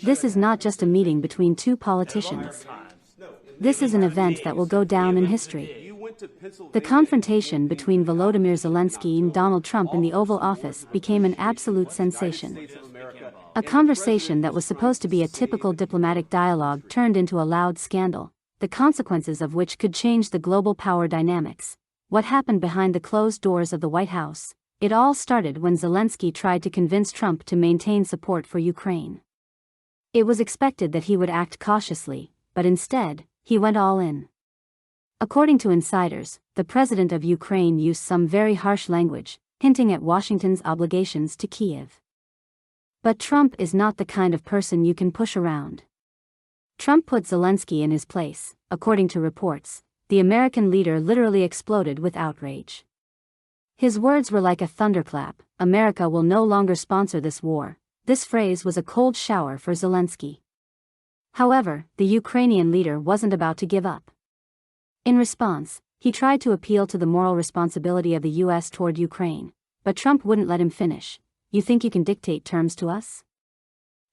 this is not just a meeting between two politicians. This is an event that will go down in history. The confrontation between Volodymyr Zelensky and Donald Trump in the Oval Office became an absolute sensation. A conversation that was supposed to be a typical diplomatic dialogue turned into a loud scandal, the consequences of which could change the global power dynamics. What happened behind the closed doors of the White House? It all started when Zelensky tried to convince Trump to maintain support for Ukraine. It was expected that he would act cautiously, but instead, he went all in. According to insiders, the president of Ukraine used some very harsh language, hinting at Washington's obligations to Kyiv. But Trump is not the kind of person you can push around. Trump put Zelensky in his place. According to reports, the American leader literally exploded with outrage. His words were like a thunderclap: "America will no longer sponsor this war." This phrase was a cold shower for Zelensky. However, the Ukrainian leader wasn't about to give up. In response, he tried to appeal to the moral responsibility of the U.S. toward Ukraine, but Trump wouldn't let him finish. "You think you can dictate terms to us?"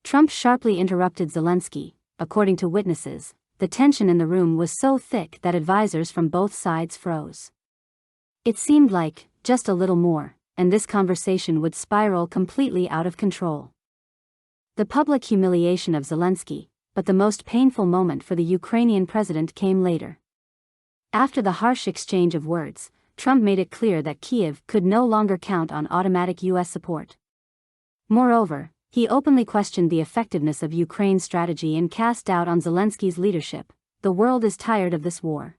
Trump sharply interrupted Zelensky. According to witnesses, the tension in the room was so thick that advisors from both sides froze. It seemed like, just a little more, and this conversation would spiral completely out of control. The public humiliation of Zelensky, but the most painful moment for the Ukrainian president came later. After the harsh exchange of words, Trump made it clear that Kyiv could no longer count on automatic U.S. support. Moreover, he openly questioned the effectiveness of Ukraine's strategy and cast doubt on Zelensky's leadership. "The world is tired of this war.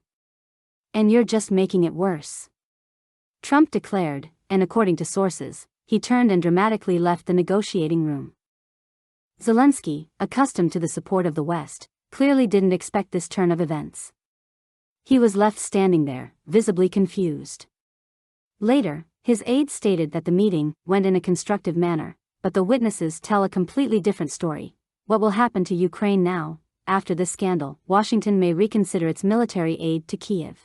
And you're just making it worse," Trump declared, and according to sources, he turned and dramatically left the negotiating room. Zelensky, accustomed to the support of the West, clearly didn't expect this turn of events. He was left standing there, visibly confused. Later, his aides stated that the meeting went in a constructive manner, but the witnesses tell a completely different story. What will happen to Ukraine now? After this scandal, Washington may reconsider its military aid to Kyiv.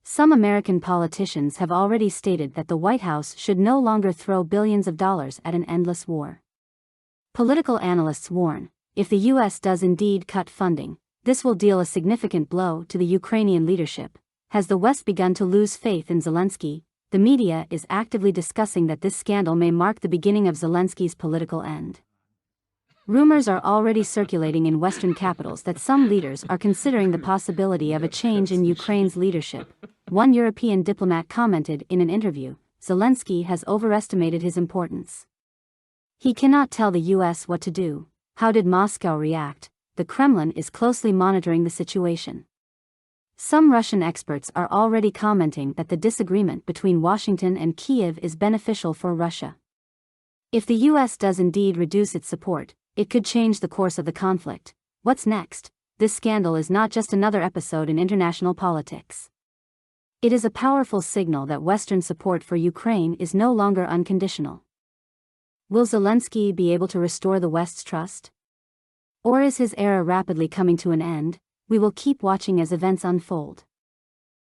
Some American politicians have already stated that the White House should no longer throw billions of dollars at an endless war. Political analysts warn, if the U.S. does indeed cut funding, this will deal a significant blow to the Ukrainian leadership. Has the West begun to lose faith in Zelensky? The media is actively discussing that this scandal may mark the beginning of Zelensky's political end. Rumors are already circulating in Western capitals that some leaders are considering the possibility of a change in Ukraine's leadership. One European diplomat commented in an interview, "Zelensky has overestimated his importance. He cannot tell the U.S. what to do. How did Moscow react? The Kremlin is closely monitoring the situation." Some Russian experts are already commenting that the disagreement between Washington and Kyiv is beneficial for Russia. If the U.S. does indeed reduce its support, it could change the course of the conflict. What's next? This scandal is not just another episode in international politics. It is a powerful signal that Western support for Ukraine is no longer unconditional. Will Zelensky be able to restore the West's trust? Or is his era rapidly coming to an end? We will keep watching as events unfold.